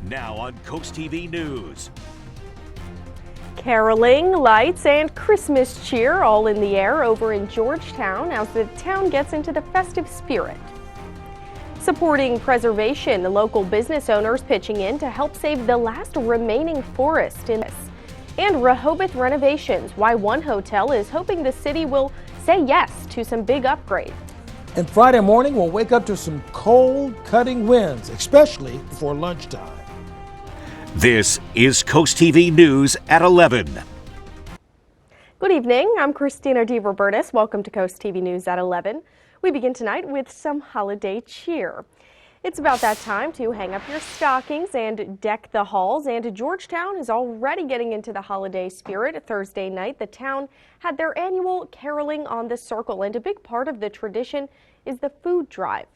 Now on CoastTV News. Caroling, lights, and Christmas cheer all in the air over in Georgetown as the town gets into the festive spirit. Supporting preservation, local business owners pitching in to help save the last remaining forest in this. And Rehoboth renovations, why one hotel is hoping the city will say yes to some big upgrades. And Friday morning, we'll wake up to some cold, cutting winds, especially before lunchtime. This is CoastTV News at 11. Good evening. I'm Christina DeRobertis. Welcome to CoastTV News at 11. We begin tonight with some holiday cheer. It's about that time to hang up your stockings and deck the halls, and Georgetown is already getting into the holiday spirit. Thursday night, the town had their annual Caroling on the Circle, and a big part of the tradition is the food drive.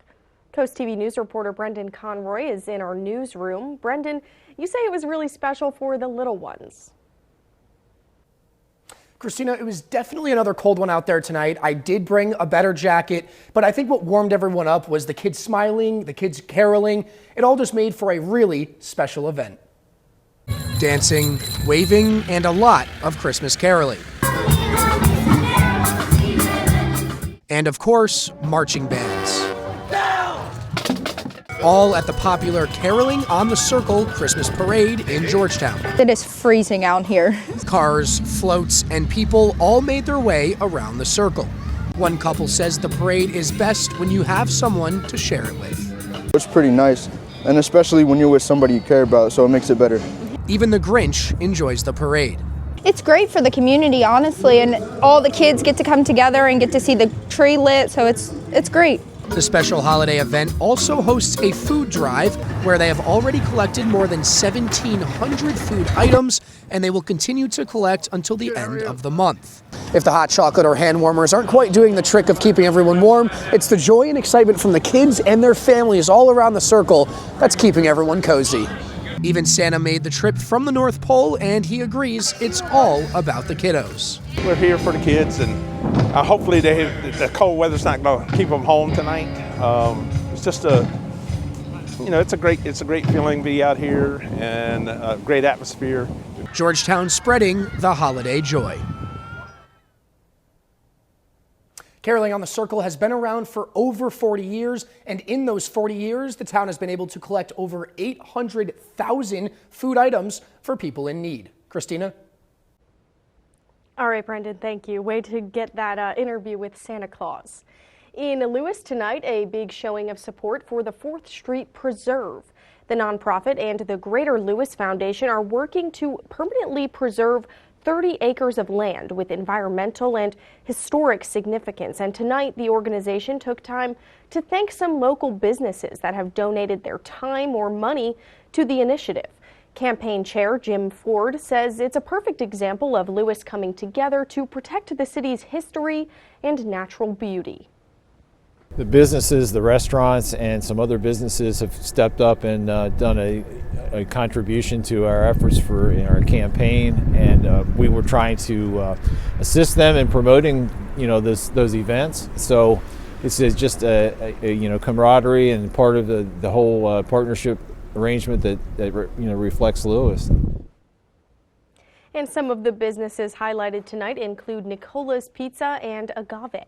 CoastTV News reporter Brendan Conroy is in our newsroom. Brendan, you say it was really special for the little ones. Christina, it was definitely another cold one out there tonight. I did bring a better jacket, but I think what warmed everyone up was the kids smiling, the kids caroling. It all just made for a really special event. Dancing, waving, and a lot of Christmas caroling. And of course, marching bands. All at the popular Caroling on the Circle Christmas parade in Georgetown. It is freezing out here. Cars, floats, and people all made their way around the circle. One couple says the parade is best when you have someone to share it with. It's pretty nice, and especially when you're with somebody you care about, so it makes it better. Even the Grinch enjoys the parade. It's great for the community, honestly, and all the kids get to come together and get to see the tree lit, so it's great. The special holiday event also hosts a food drive where they have already collected more than 1,700 food items, and they will continue to collect until the end of the month. If the hot chocolate or hand warmers aren't quite doing the trick of keeping everyone warm, it's the joy and excitement from the kids and their families all around the circle that's keeping everyone cozy. Even Santa made the trip from the North Pole, and he agrees it's all about the kiddos. We're here for the kids, and hopefully the cold weather's not going to keep them home tonight. It's just it's a great feeling to be out here, and a great atmosphere. Georgetown spreading the holiday joy. Caroling on the Circle has been around for over 40 years, and in those 40 years, the town has been able to collect over 800,000 food items for people in need. Christina? All right, Brendan, thank you. Way to get that interview with Santa Claus. In Lewis tonight, a big showing of support for the 4th Street Preserve. The nonprofit and the Greater Lewis Foundation are working to permanently preserve 30 acres of land with environmental and historic significance. And tonight, the organization took time to thank some local businesses that have donated their time or money to the initiative. Campaign Chair Jim Ford says it's a perfect example of Lewis coming together to protect the city's history and natural beauty. The businesses, the restaurants, and some other businesses have stepped up and done a contribution to our efforts in our campaign, and we were trying to assist them in promoting, those events. So this is just a camaraderie and part of the whole partnership arrangement that reflects Lewis. And some of the businesses highlighted tonight include Nicola's Pizza and Agave.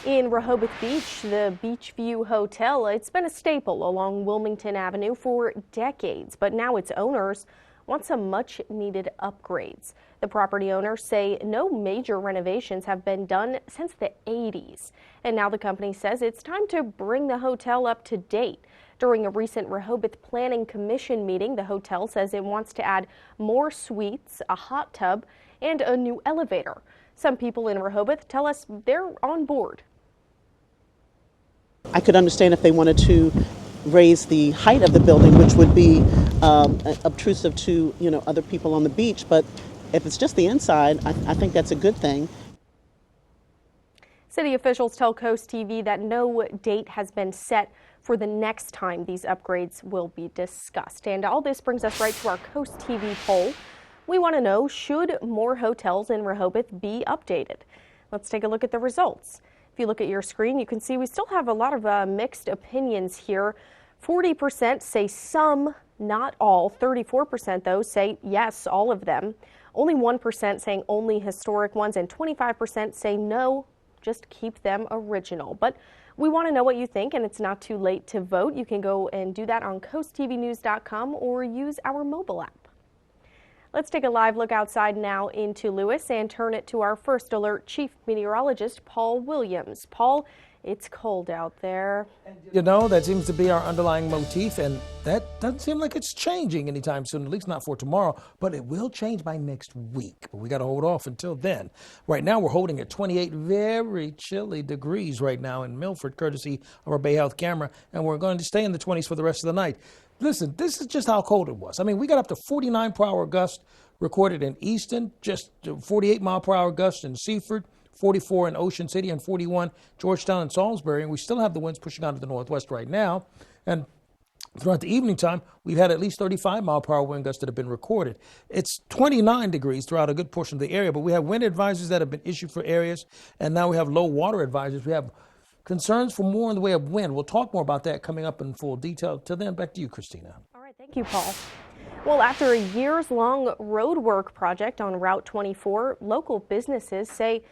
In Rehoboth Beach, the Beachview Hotel, it's been a staple along Wilmington Avenue for decades, but now its owners want some much-needed upgrades. The property owners say no major renovations have been done since the 80s, and now the company says it's time to bring the hotel up to date. During a recent Rehoboth Planning Commission meeting, the hotel says it wants to add more suites, a hot tub, and a new elevator. Some people in Rehoboth tell us they're on board. I could understand if they wanted to raise the height of the building, which would be obtrusive to other people on the beach. But if it's just the inside, I think that's a good thing. City officials tell CoastTV that no date has been set for the next time these upgrades will be discussed. And all this brings us right to our CoastTV poll. We want to know, should more hotels in Rehoboth be updated? Let's take a look at the results. If you look at your screen, you can see we still have a lot of mixed opinions here. 40% say some not all. 34% though say yes, all of them. Only 1% saying only historic ones, and 25% say no, just keep them original. But we want to know what you think, and it's not too late to vote. You can go and do that on coasttvnews.com or use our mobile app. Let's take a live look outside now into Lewis and turn it to our first alert chief meteorologist, Paul Williams. Paul, it's cold out there. You know, that seems to be our underlying motif, and that doesn't seem like it's changing anytime soon, at least not for tomorrow, but it will change by next week. But we got to hold off until then. Right now, we're holding at 28 very chilly degrees right now in Milford, courtesy of our Bay Health camera, and we're going to stay in the 20s for the rest of the night. Listen, this is just how cold it was. I mean, we got up to 49 per hour gusts recorded in Easton, just 48 mile per hour gusts in Seaford, 44 in Ocean City, and 41 Georgetown and Salisbury. And we still have the winds pushing out of the northwest right now. And throughout the evening time, we've had at least 35 mile per hour wind gusts that have been recorded. It's 29 degrees throughout a good portion of the area, but we have wind advisories that have been issued for areas, and now we have low water advisories. We have concerns for more in the way of wind. We'll talk more about that coming up in full detail. Till then, back to you, Christina. All right, thank you, Paul. Well, after a years-long road work project on Route 24, local businesses say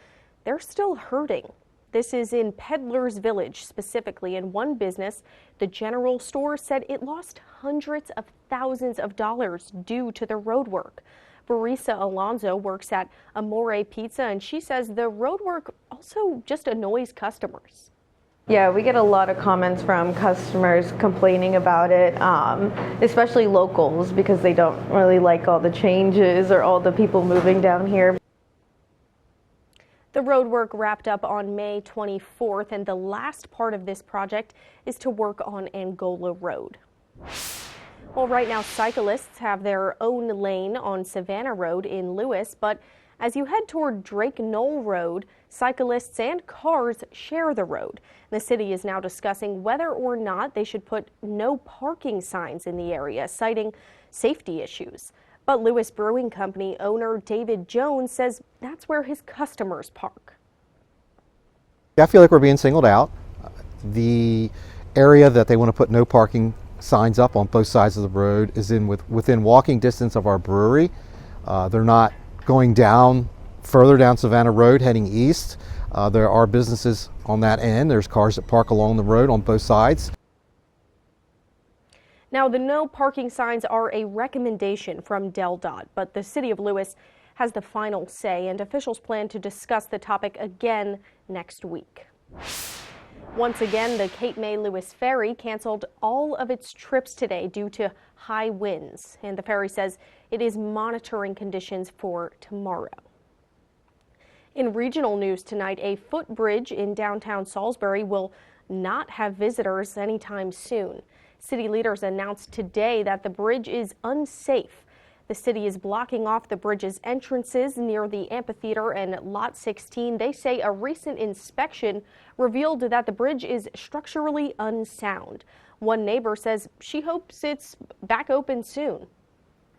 they're still hurting. This is in Peddlers Village specifically, and one business, the general store, said it lost hundreds of thousands of dollars due to the road work. Barisa Alonso works at Amore Pizza, and she says the road work also just annoys customers. Yeah, we get a lot of comments from customers complaining about it, especially locals, because they don't really like all the changes or all the people moving down here. The road work wrapped up on May 24th, and the last part of this project is to work on Angola Road. Well, right now cyclists have their own lane on Savannah Road in Lewis, but as you head toward Drake Knoll Road, cyclists and cars share the road. The city is now discussing whether or not they should put no parking signs in the area, citing safety issues. But Lewis Brewing Company owner David Jones says that's where his customers park. I feel like we're being singled out. The area that they want to put no parking signs up on both sides of the road is within walking distance of our brewery. They're not going further down Savannah Road heading east. There are businesses on that end. There's cars that park along the road on both sides. Now, the no parking signs are a recommendation from DelDOT, but the city of Lewis has the final say, and officials plan to discuss the topic again next week. Once again, the Cape May Lewis ferry canceled all of its trips today due to high winds, and the ferry says it is monitoring conditions for tomorrow. In regional news tonight, a footbridge in downtown Salisbury will not have visitors anytime soon. City leaders announced today that the bridge is unsafe. The city is blocking off the bridge's entrances near the amphitheater and Lot 16. They say a recent inspection revealed that the bridge is structurally unsound. One neighbor says she hopes it's back open soon.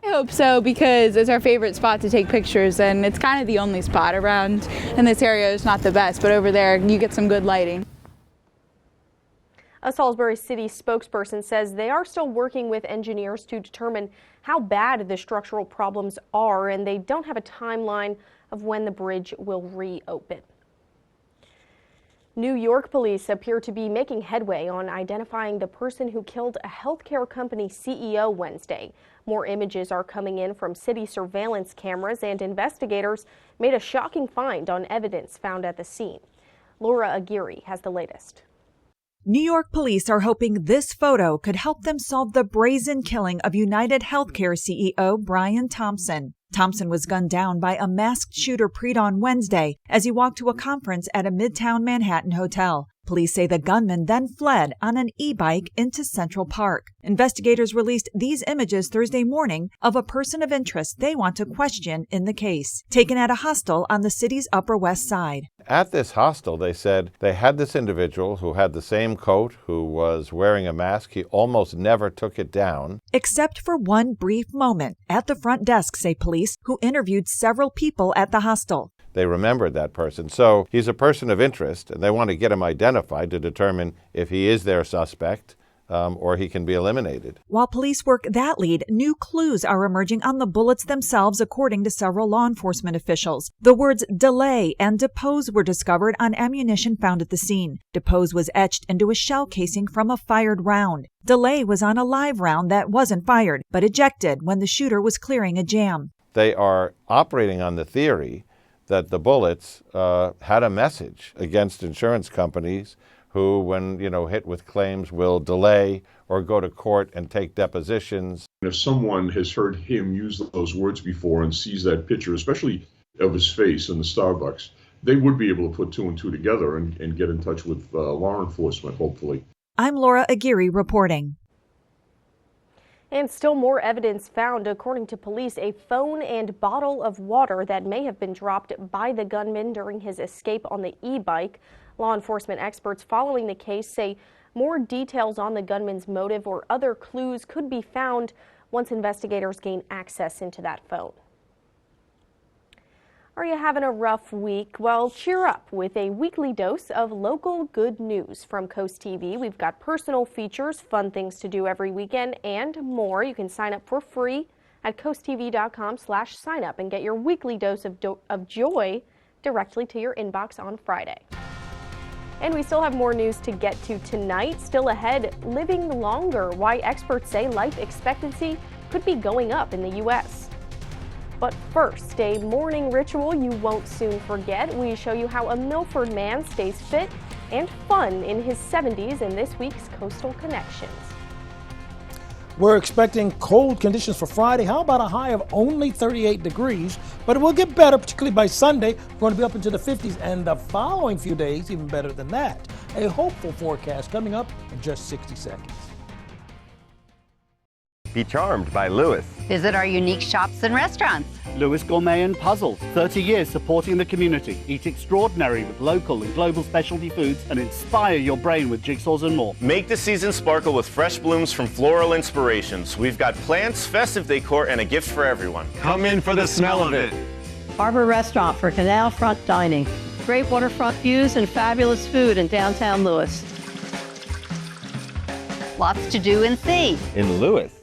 I hope so, because it's our favorite spot to take pictures, and it's kind of the only spot around in this area. It's not the best, but over there you get some good lighting. A Salisbury City spokesperson says they are still working with engineers to determine how bad the structural problems are, and they don't have a timeline of when the bridge will reopen. New York police appear to be making headway on identifying the person who killed a healthcare company CEO Wednesday. More images are coming in from city surveillance cameras, and investigators made a shocking find on evidence found at the scene. Laura Aguirre has the latest. New York police are hoping this photo could help them solve the brazen killing of United Healthcare CEO Brian Thompson. Thompson was gunned down by a masked shooter pre-dawn Wednesday as he walked to a conference at a Midtown Manhattan hotel. Police say the gunman then fled on an e-bike into Central Park. Investigators released these images Thursday morning of a person of interest they want to question in the case, taken at a hostel on the city's Upper West Side. At this hostel, they said they had this individual who had the same coat, who was wearing a mask. He almost never took it down. Except for one brief moment at the front desk, say police, who interviewed several people at the hostel. They remembered that person. So he's a person of interest, and they want to get him identified to determine if he is their suspect. or he can be eliminated. While police work that lead, new clues are emerging on the bullets themselves, according to several law enforcement officials. The words delay and depose were discovered on ammunition found at the scene. Depose was etched into a shell casing from a fired round. Delay was on a live round that wasn't fired, but ejected when the shooter was clearing a jam. They are operating on the theory that the bullets had a message against insurance companies who, when hit with claims, will delay or go to court and take depositions. If someone has heard him use those words before and sees that picture, especially of his face in the Starbucks, they would be able to put two and two together and get in touch with law enforcement, hopefully. I'm Laura Aguirre reporting. And still more evidence found. According to police, a phone and bottle of water that may have been dropped by the gunman during his escape on the e-bike. Law enforcement experts following the case say more details on the gunman's motive or other clues could be found once investigators gain access into that phone. Are you having a rough week? Well, cheer up with a weekly dose of local good news from CoastTV. We've got personal features, fun things to do every weekend, and more. You can sign up for free at coasttv.com/signup and get your weekly dose of joy directly to your inbox on Friday. And we still have more news to get to tonight. Still ahead, living longer, why experts say life expectancy could be going up in the U.S. But first, a morning ritual you won't soon forget. We show you how a Milford man stays fit and fun in his 70s in this week's Coastal Connections. We're expecting cold conditions for Friday. How about a high of only 38 degrees? But it will get better, particularly by Sunday. We're going to be up into the 50s, and the following few days even better than that. A hopeful forecast coming up in just 60 seconds. Be charmed by Lewis. Visit our unique shops and restaurants. Lewis Gourmet and Puzzles, 30 years supporting the community. Eat extraordinary with local and global specialty foods and inspire your brain with jigsaws and more. Make the season sparkle with fresh blooms from Floral Inspirations. We've got plants, festive decor, and a gift for everyone. Come in for the smell of it. Harbor Restaurant for canal front dining. Great waterfront views and fabulous food in downtown Lewis. Lots to do and see. In Lewis.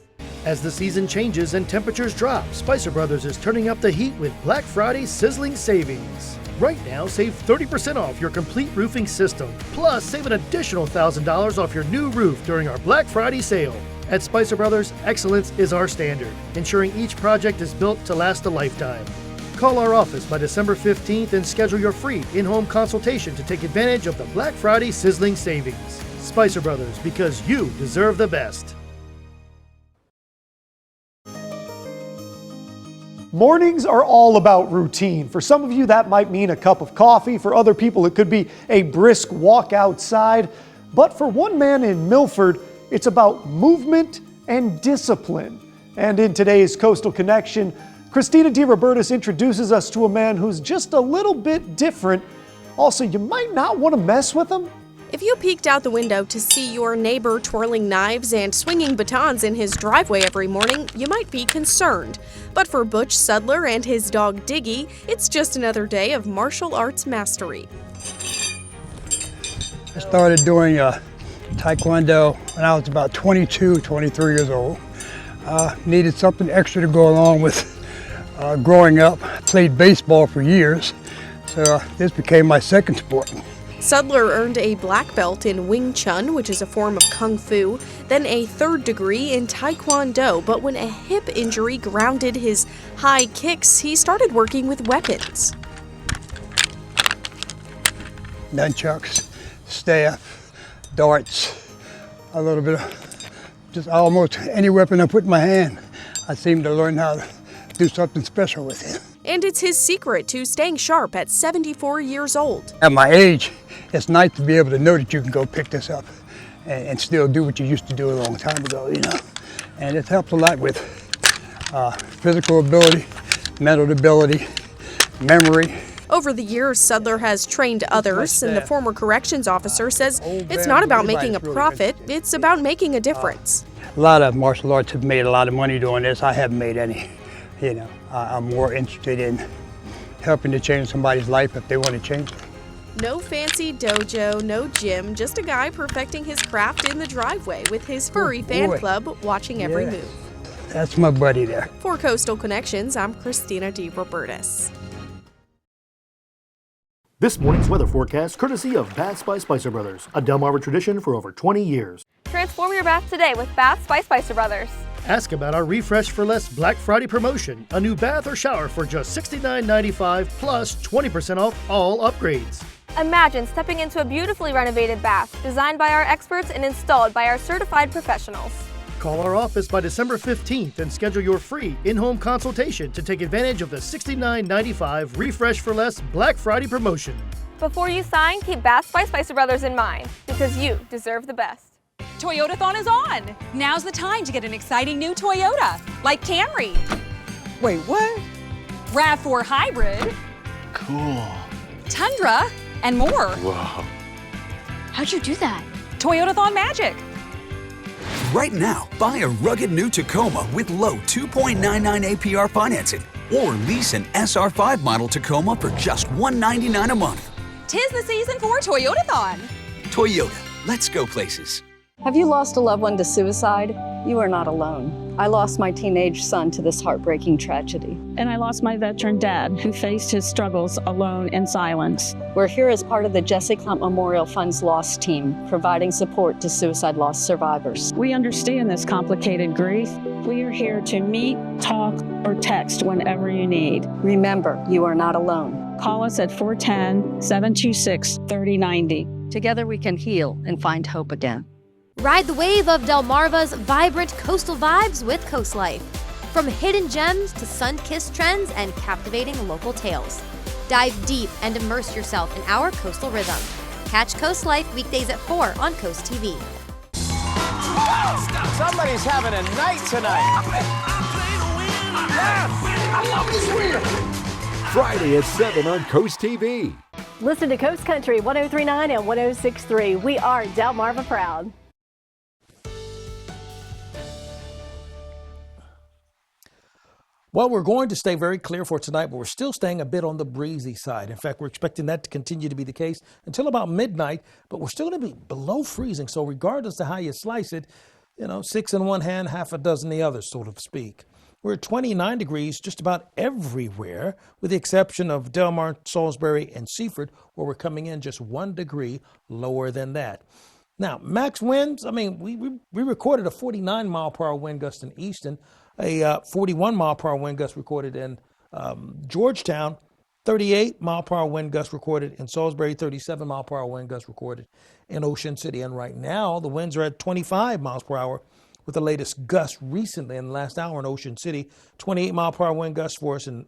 As the season changes and temperatures drop, Spicer Brothers is turning up the heat with Black Friday sizzling savings. Right now, save 30% off your complete roofing system. Plus, save an additional $1,000 off your new roof during our Black Friday sale. At Spicer Brothers, excellence is our standard, ensuring each project is built to last a lifetime. Call our office by December 15th and schedule your free in-home consultation to take advantage of the Black Friday sizzling savings. Spicer Brothers, because you deserve the best. Mornings are all about routine. For some of you, that might mean a cup of coffee. For other people, it could be a brisk walk outside. But for one man in Milford, it's about movement and discipline. And in today's Coastal Connection, Christina DiRobertis introduces us to a man who's just a little bit different. Also, you might not want to mess with him. If you peeked out the window to see your neighbor twirling knives and swinging batons in his driveway every morning, you might be concerned. But for Butch Sudler and his dog Diggy, it's just another day of martial arts mastery. I started doing Taekwondo when I was about 22, 23 years old. Needed something extra to go along with growing up. I played baseball for years, so this became my second sport. Sudler earned a black belt in Wing Chun, which is a form of Kung Fu, then a third degree in Taekwondo, but when a hip injury grounded his high kicks, he started working with weapons. Nunchucks, staff, darts, a little bit of just almost any weapon I put in my hand. I seem to learn how to do something special with it. And it's his secret to staying sharp at 74 years old. At my age, it's nice to be able to know that you can go pick this up and still do what you used to do a long time ago, you know. And it helps a lot with physical ability, mental ability, memory. Over the years, Sudler has trained others, and the former corrections officer says it's not about making a profit, it's about making a difference. A lot of martial arts have made a lot of money doing this. I haven't made any, you know. I'm more interested in helping to change somebody's life if they want to change it. No fancy dojo, no gym, just a guy perfecting his craft in the driveway with his furry fan boy. club watching every Yeah. move. That's my buddy there. For Coastal Connections, I'm Christina DeRobertis. This morning's weather forecast courtesy of Baths by Spicer Brothers, a Delmarva tradition for over 20 years. Transform your bath today with Baths by Spicer Brothers. Ask about our Refresh for Less Black Friday promotion, a new bath or shower for just $69.95 plus 20% off all upgrades. Imagine stepping into a beautifully renovated bath designed by our experts and installed by our certified professionals. Call our office by December 15th and schedule your free in-home consultation to take advantage of the $69.95 Refresh for Less Black Friday promotion. Before you sign, keep Baths by Spicer Brothers in mind, because you deserve the best. Toyotathon is on. Now's the time to get an exciting new Toyota, like Camry. Wait, what? RAV4 Hybrid. Cool. Tundra, and more. Whoa. How'd you do that? Toyotathon magic. Right now, buy a rugged new Tacoma with low 2.99 APR financing or lease an SR5 model Tacoma for just $199 a month. 'Tis the season for Toyotathon. Toyota, let's go places. Have you lost a loved one to suicide? You are not alone. I lost my teenage son to this heartbreaking tragedy. And I lost my veteran dad, who faced his struggles alone in silence. We're here as part of the Jesse Clump Memorial Fund's Loss Team, providing support to suicide loss survivors. We understand this complicated grief. We are here to meet, talk, or text whenever you need. Remember, you are not alone. Call us at 410-726-3090. Together we can heal and find hope again. Ride the wave of Delmarva's vibrant coastal vibes with Coast Life. From hidden gems to sun-kissed trends and captivating local tales. Dive deep and immerse yourself in our coastal rhythm. Catch Coast Life weekdays at 4 on CoastTV. Somebody's having a night tonight. I love this wheel. Friday at 7 on CoastTV. Listen to Coast Country 103.9 and 106.3. We are Delmarva proud. Well, we're going to stay very clear for tonight, but we're still staying a bit on the breezy side. In fact, we're expecting that to continue to be the case until about midnight, but we're still going to be below freezing. So regardless of how you slice it, 6 in one hand, half a dozen the other, so to speak. We're at 29 degrees just about everywhere, with the exception of Del Mar, Salisbury, and Seaford, where we're coming in just 1 degree lower than that. Now, max winds, we recorded a 49 mile per hour wind gust in Easton, a 41 mile per hour wind gust recorded in Georgetown, 38 mile per hour wind gust recorded in Salisbury, 37 mile per hour wind gust recorded in Ocean City. And right now, the winds are at 25 miles per hour with the latest gust recently in the last hour in Ocean City, 28 mile per hour wind gust for us in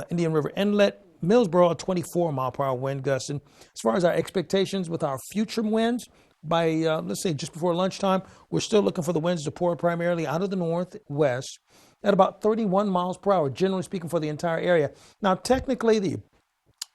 Indian River Inlet, Millsboro, a 24 mile per hour wind gust. And as far as our expectations with our future winds, by, let's say, just before lunchtime, we're still looking for the winds to pour primarily out of the northwest at about 31 miles per hour, generally speaking, for the entire area. Now, technically, the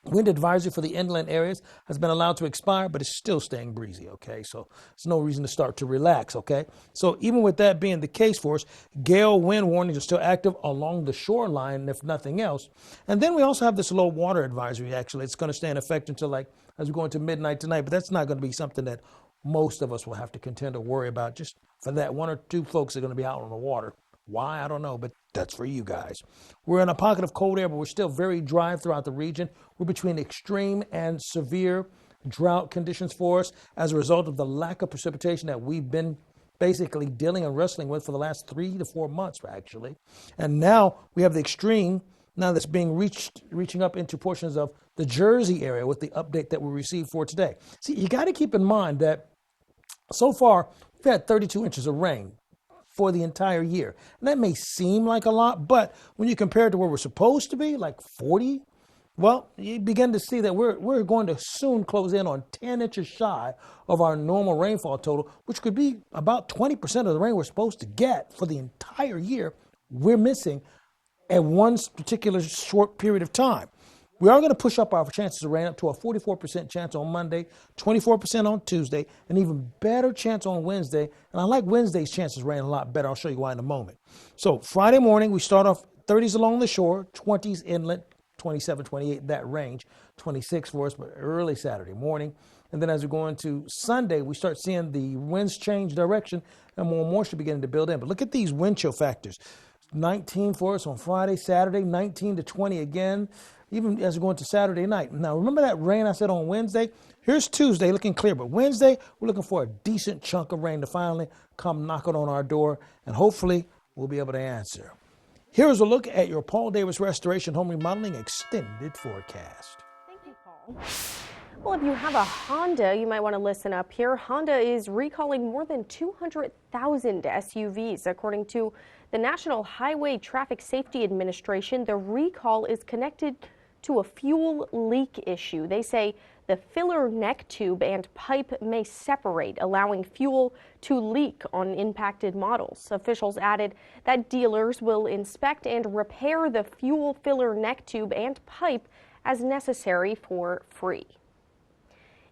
wind advisory for the inland areas has been allowed to expire, but it's still staying breezy, okay? So there's no reason to start to relax, okay? So even with that being the case for us, gale wind warnings are still active along the shoreline, if nothing else. And then we also have this low water advisory, actually. It's going to stay in effect until, as we go into midnight tonight, but that's not going to be something that most of us will have to contend or worry about. Just for that, 1 or 2 folks are going to be out on the water. Why? I don't know, but that's for you guys. We're in a pocket of cold air, but we're still very dry throughout the region. We're between extreme and severe drought conditions for us as a result of the lack of precipitation that we've been basically dealing and wrestling with for the last 3 to 4 months, actually. And now we have the extreme, now that's being reaching up into portions of the Jersey area with the update that we received for today. See, you got to keep in mind that so far, we've had 32 inches of rain for the entire year. And that may seem like a lot, but when you compare it to where we're supposed to be, like 40, well, you begin to see that we're going to soon close in on 10 inches shy of our normal rainfall total, which could be about 20% of the rain we're supposed to get for the entire year. We're missing at one particular short period of time. We are going to push up our chances of rain up to a 44% chance on Monday, 24% on Tuesday, an even better chance on Wednesday. And I like Wednesday's chances of rain a lot better. I'll show you why in a moment. So Friday morning, we start off 30s along the shore, 20s inland, 27, 28, that range. 26 for us, but early Saturday morning. And then as we go into Sunday, we start seeing the winds change direction and more moisture beginning to build in. But look at these wind chill factors. 19 for us on Friday, Saturday, 19 to 20 again, even as we go into Saturday night. Now, remember that rain I said on Wednesday? Here's Tuesday looking clear, but Wednesday, we're looking for a decent chunk of rain to finally come knocking on our door, and hopefully we'll be able to answer. Here's a look at your Paul Davis Restoration Home Remodeling Extended Forecast. Thank you, Paul. Well, if you have a Honda, you might want to listen up here. Honda is recalling more than 200,000 SUVs. According to the National Highway Traffic Safety Administration, the recall is connected to a fuel leak issue. They say the filler neck tube and pipe may separate, allowing fuel to leak on impacted models. Officials added that dealers will inspect and repair the fuel filler neck tube and pipe as necessary for free.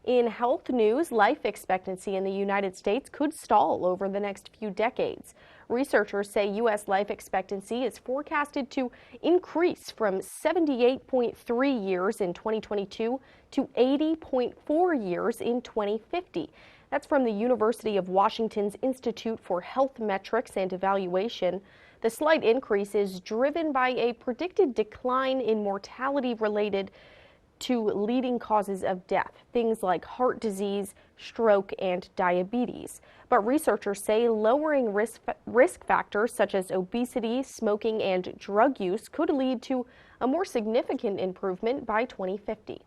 In health news, life expectancy in the United States could stall over the next few decades. Researchers say U.S. life expectancy is forecasted to increase from 78.3 years in 2022 to 80.4 years in 2050. That's from the University of Washington's Institute for Health Metrics and Evaluation. The slight increase is driven by a predicted decline in mortality related to leading causes of death, things like heart disease, stroke, and diabetes. But researchers say lowering risk factors such as obesity, smoking, and drug use could lead to a more significant improvement by 2050.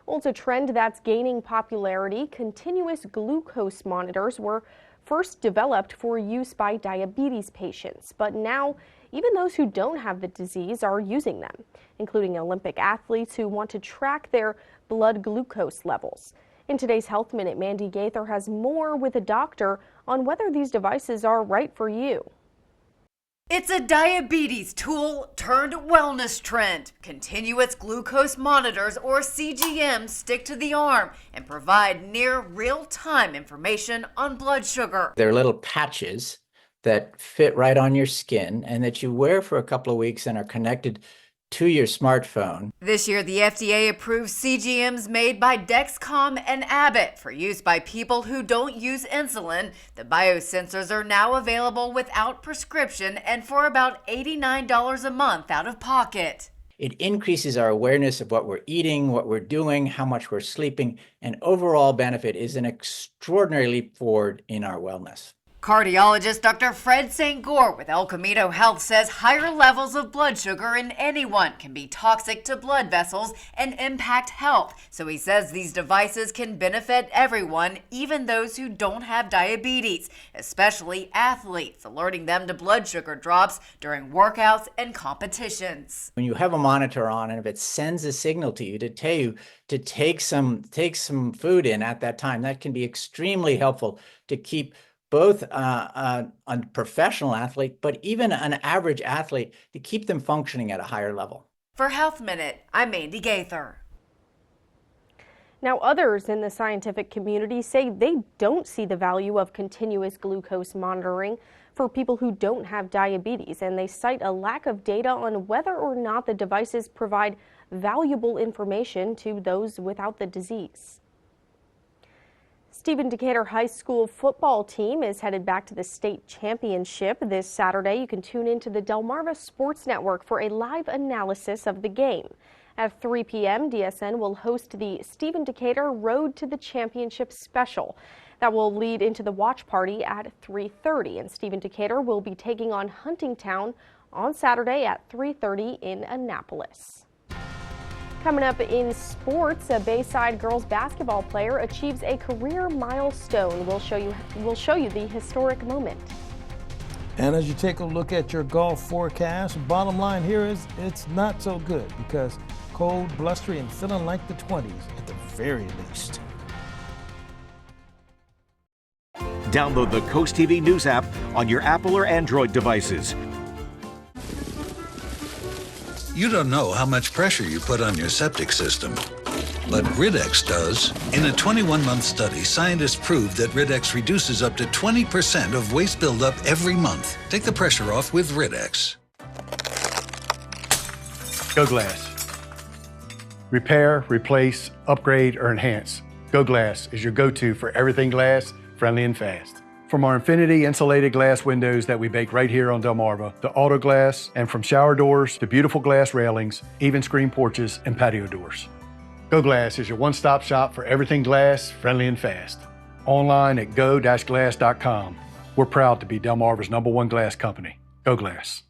Well, it's a trend that's gaining popularity. Continuous glucose monitors were first developed for use by diabetes patients, but now even those who don't have the disease are using them, including Olympic athletes who want to track their blood glucose levels. In today's Health Minute, Mandy Gaither has more with a doctor on whether these devices are right for you. It's a diabetes tool turned wellness trend. Continuous glucose monitors, or CGMs, stick to the arm and provide near real-time information on blood sugar. They're little patches that fit right on your skin and that you wear for a couple of weeks and are connected to your smartphone. This year, the FDA approved CGMs made by Dexcom and Abbott for use by people who don't use insulin. The biosensors are now available without prescription and for about $89 a month out of pocket. It increases our awareness of what we're eating, what we're doing, how much we're sleeping, and overall benefit is an extraordinary leap forward in our wellness. Cardiologist Dr. Fred St. Gore with El Camino Health says higher levels of blood sugar in anyone can be toxic to blood vessels and impact health. So he says these devices can benefit everyone, even those who don't have diabetes, especially athletes, alerting them to blood sugar drops during workouts and competitions. When you have a monitor on and if it sends a signal to you to tell you to take some food in at that time, that can be extremely helpful to keep both a professional athlete, but even an average athlete, to keep them functioning at a higher level. For Health Minute, I'm Mandy Gaither. Now, others in the scientific community say they don't see the value of continuous glucose monitoring for people who don't have diabetes, and they cite a lack of data on whether or not the devices provide valuable information to those without the disease. Stephen Decatur High School football team is headed back to the state championship this Saturday. You can tune into the Delmarva Sports Network for a live analysis of the game. At 3 p.m., DSN will host the Stephen Decatur Road to the Championship special. That will lead into the watch party at 3:30, and Stephen Decatur will be taking on Huntingtown on Saturday at 3:30 in Annapolis. Coming up in sports, a Bayside girls basketball player achieves a career milestone. We'll show you the historic moment. And as you take a look at your golf forecast, bottom line here is it's not so good because cold, blustery, and feeling like the 20s at the very least. Download the CoastTV News app on your Apple or Android devices. You don't know how much pressure you put on your septic system, but Rid-X does. In a 21-month study, scientists proved that Rid-X reduces up to 20% of waste buildup every month. Take the pressure off with Rid-X. Go Glass. Repair, replace, upgrade, or enhance. Go Glass is your go-to for everything glass, friendly and fast. From our Infinity insulated glass windows that we bake right here on Delmarva, to auto glass, and from shower doors to beautiful glass railings, even screen porches and patio doors. Go Glass is your one-stop shop for everything glass, friendly and fast. Online at go-glass.com. We're proud to be Delmarva's #1 glass company. Go Glass.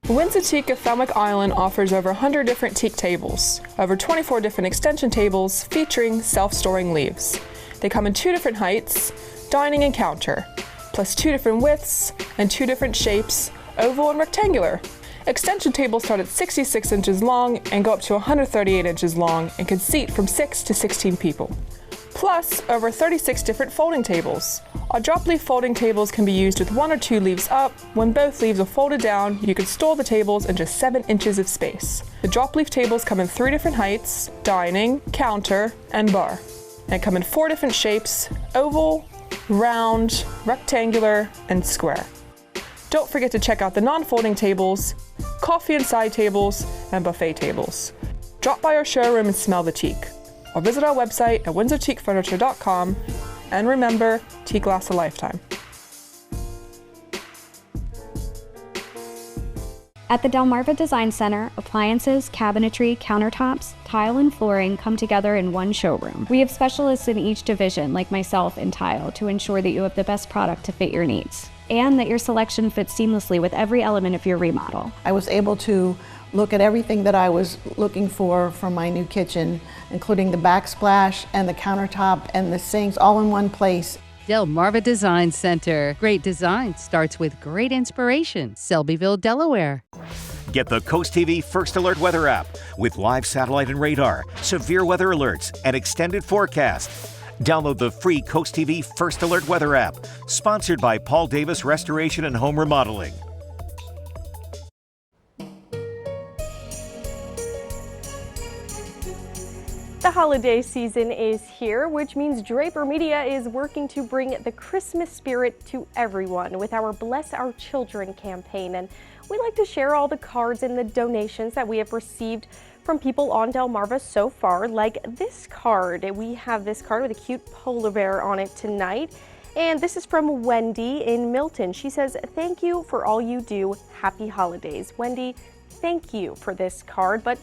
Windsor Teak of Falmouth Island offers over 100 different teak tables, over 24 different extension tables featuring self-storing leaves. They come in 2 different heights, dining and counter, plus 2 different widths and 2 different shapes, oval and rectangular. Extension tables start at 66 inches long and go up to 138 inches long and can seat from 6 to 16 people. Plus, over 36 different folding tables. Our drop leaf folding tables can be used with 1 or 2 leaves up. When both leaves are folded down, you can store the tables in just 7 inches of space. The drop leaf tables come in 3 different heights, dining, counter, and bar, and come in 4 different shapes, oval, round, rectangular, and square. Don't forget to check out the non-folding tables, coffee and side tables, and buffet tables. Drop by our showroom and smell the teak, or visit our website at windsorteakfurniture.com, and remember, teak lasts a lifetime. At the Delmarva Design Center, appliances, cabinetry, countertops, tile, and flooring come together in one showroom. We have specialists in each division, like myself in tile, to ensure that you have the best product to fit your needs, and that your selection fits seamlessly with every element of your remodel. I was able to look at everything that I was looking for my new kitchen, including the backsplash and the countertop and the sinks all in one place. Delmarva Design Center. Great design starts with great inspiration. Selbyville, Delaware. Get the CoastTV First Alert Weather app with live satellite and radar, severe weather alerts, and extended forecast. Download the free CoastTV First Alert Weather app, sponsored by Paul Davis Restoration and Home Remodeling. The holiday season is here, which means Draper Media is working to bring the Christmas spirit to everyone with our Bless Our Children campaign. And we like to share all the cards and the donations that we have received from people on Delmarva so far, like this card. We have this card with a cute polar bear on it tonight. And this is from Wendy in Milton. She says, "Thank you for all you do. Happy holidays." Wendy, thank you for this card. But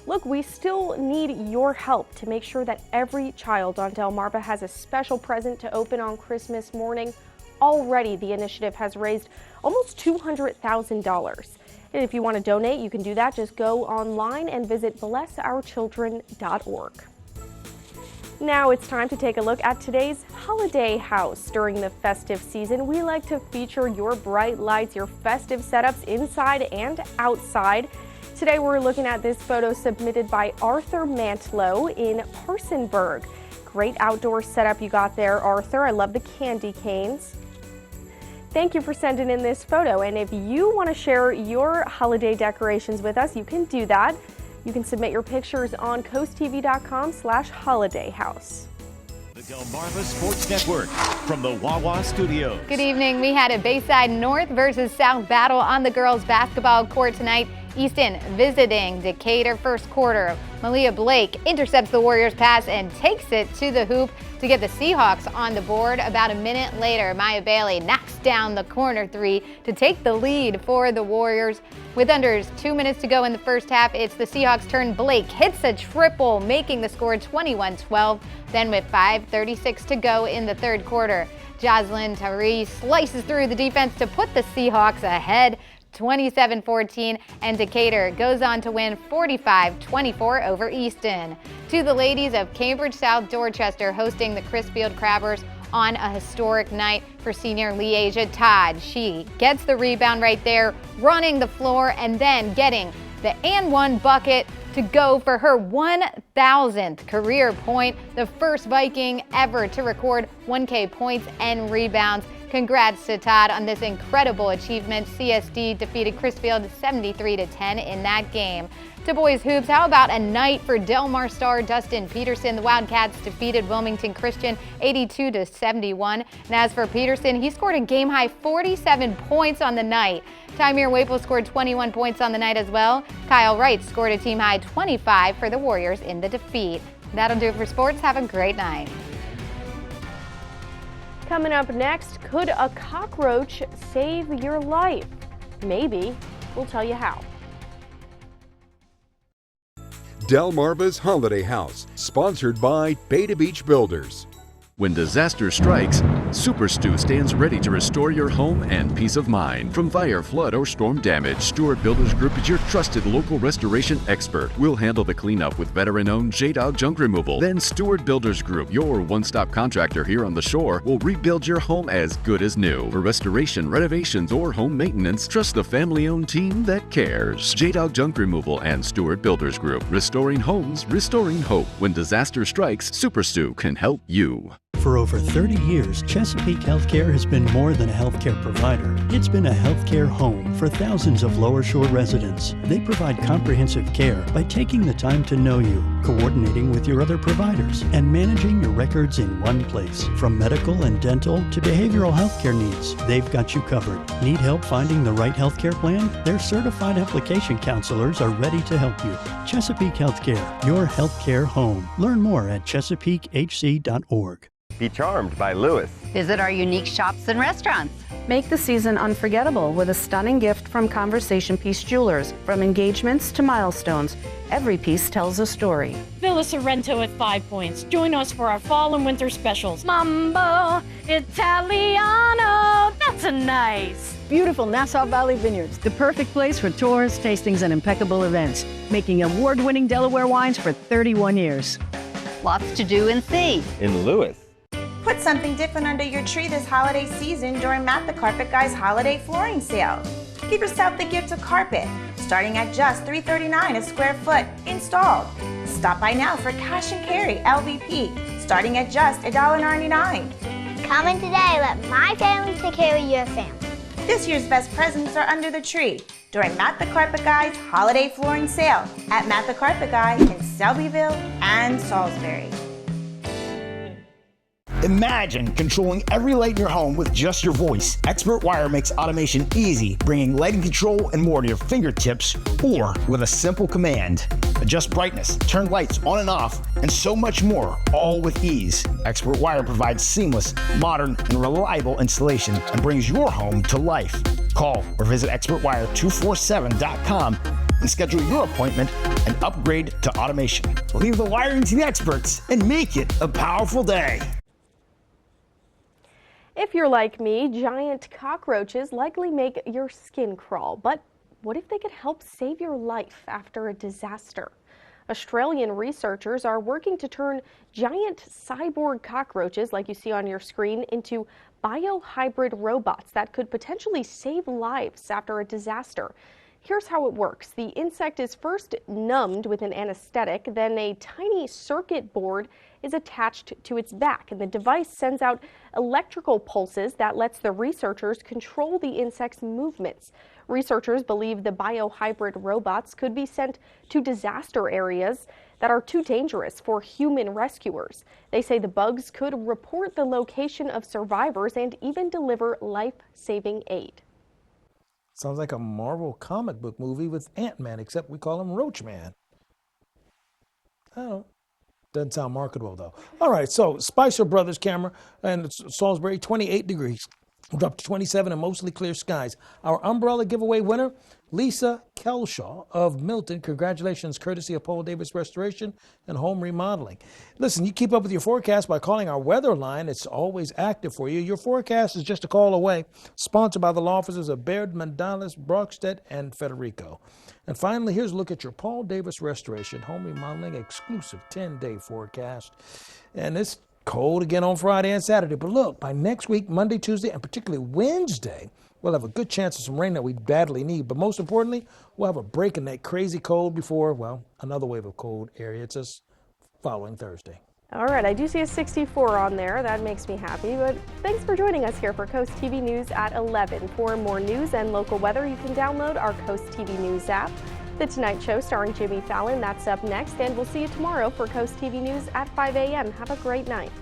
look, we still need your help to make sure that every child on Delmarva has a special present to open on Christmas morning. Already, the initiative has raised almost $200,000. And if you want to donate, you can do that. Just go online and visit blessourchildren.org. Now it's time to take a look at today's holiday house. During the festive season, we like to feature your bright lights, your festive setups inside and outside. Today we're looking at this photo submitted by Arthur Mantlo in Parsonburg. Great outdoor setup you got there, Arthur. I love the candy canes. Thank you for sending in this photo, and if you want to share your holiday decorations with us, you can do that. You can submit your pictures on coasttv.com/holidayhouse. The Delmarva Sports Network from the Wawa Studios. Good evening. We had a Bayside North versus South battle on the girls' basketball court tonight. Easton visiting Decatur first quarter. Malia Blake intercepts the Warriors' pass and takes it to the hoop to get the Seahawks on the board. About a minute later, Maya Bailey knocks down the corner three to take the lead for the Warriors. With under 2 minutes to go in the first half, it's the Seahawks' turn. Blake hits a triple, making the score 21-12. Then with 5:36 to go in the third quarter, Jocelyn Tari slices through the defense to put the Seahawks ahead 27-14, and Decatur goes on to win 45-24 over Easton. To the ladies of Cambridge South Dorchester hosting the Crisfield Crabbers on a historic night for senior Leasia Todd. She gets the rebound right there, running the floor and then getting the and one bucket to go for her 1,000th career point, the first Viking ever to record 1K points and rebounds. Congrats to Todd on this incredible achievement. CSD defeated Crisfield 73-10 in that game. To boys hoops, how about a night for Del Mar star Dustin Peterson? The Wildcats defeated Wilmington Christian 82-71. And as for Peterson, he scored a game-high 47 points on the night. Tymir Waple scored 21 points on the night as well. Kyle Wright scored a team-high 25 for the Warriors in the defeat. That'll do it for sports. Have a great night. Coming up next, could a cockroach save your life? Maybe. We'll tell you how. Delmarva's Holiday House, sponsored by Beta Beach Builders. When disaster strikes, Super Stew stands ready to restore your home and peace of mind. From fire, flood, or storm damage, Stewart Builders Group is your trusted local restoration expert. We'll handle the cleanup with veteran-owned J-Dog junk removal. Then Stewart Builders Group, your one-stop contractor here on the shore, will rebuild your home as good as new. For restoration, renovations, or home maintenance, trust the family-owned team that cares. J-Dog junk removal and Stewart Builders Group. Restoring homes, restoring hope. When disaster strikes, Super Stew can help you. For over 30 years, Chesapeake Healthcare has been more than a healthcare provider. It's been a healthcare home for thousands of Lower Shore residents. They provide comprehensive care by taking the time to know you, coordinating with your other providers, and managing your records in one place. From medical and dental to behavioral healthcare needs, they've got you covered. Need help finding the right healthcare plan? Their certified application counselors are ready to help you. Chesapeake Healthcare, your healthcare home. Learn more at chesapeakehc.org. Be charmed by Lewis. Visit our unique shops and restaurants. Make the season unforgettable with a stunning gift from Conversation Piece Jewelers. From engagements to milestones, every piece tells a story. Villa Sorrento at 5 Points. Join us for our fall and winter specials. Mambo Italiano. That's a nice. Beautiful Nassau Valley Vineyards. The perfect place for tours, tastings, and impeccable events. Making award-winning Delaware wines for 31 years. Lots to do and see. In Lewis. Put something different under your tree this holiday season during Matt the Carpet Guy's holiday flooring sale. Give yourself the gift of carpet, starting at just $3.39 a square foot installed. Stop by now for cash and carry LVP, starting at just $1.99. Come in today, let my family take care of your family. This year's best presents are under the tree during Matt the Carpet Guy's holiday flooring sale at Matt the Carpet Guy in Selbyville and Salisbury. Imagine controlling every light in your home with just your voice. Expert Wire makes automation easy, bringing lighting control and more to your fingertips or with a simple command. Adjust brightness, turn lights on and off, and so much more, all with ease. Expert Wire provides seamless, modern, and reliable installation and brings your home to life. Call or visit expertwire247.com and schedule your appointment and upgrade to automation. Leave the wiring to the experts and make it a powerful day. If you're like me, giant cockroaches likely make your skin crawl. But what if they could help save your life after a disaster? Australian researchers are working to turn giant cyborg cockroaches, like you see on your screen, into biohybrid robots that could potentially save lives after a disaster. Here's how it works. The insect is first numbed with an anesthetic, then a tiny circuit board is attached to its back, and the device sends out electrical pulses that lets the researchers control the insect's movements. Researchers believe the biohybrid robots could be sent to disaster areas that are too dangerous for human rescuers. They say the bugs could report the location of survivors and even deliver life-saving aid. Sounds like a Marvel comic book movie with Ant-Man, except we call him Roach Man. I don't know. Doesn't sound marketable, though. All right, so Spicer Brothers camera and Salisbury, 28 degrees. We're up to 27 and mostly clear skies. Our umbrella giveaway winner, Lisa Kelshaw of Milton. Congratulations, courtesy of Paul Davis Restoration and Home Remodeling. Listen, you keep up with your forecast by calling our weather line. It's always active for you. Your forecast is just a call away. Sponsored by the law offices of Baird, Mandalis, Brockstedt, and Federico. And finally, here's a look at your Paul Davis Restoration Home Remodeling exclusive 10-day forecast. And it's cold again on Friday and Saturday. But look, by next week, Monday, Tuesday, and particularly Wednesday, we'll have a good chance of some rain that we badly need. But most importantly, we'll have a break in that crazy cold before, well, another wave of cold air hits us following Thursday. All right, I do see a 64 on there. That makes me happy, but thanks for joining us here for Coast TV News at 11. For more news and local weather, you can download our Coast TV News app. The Tonight Show starring Jimmy Fallon, that's up next, and we'll see you tomorrow for Coast TV News at 5 a.m. Have a great night.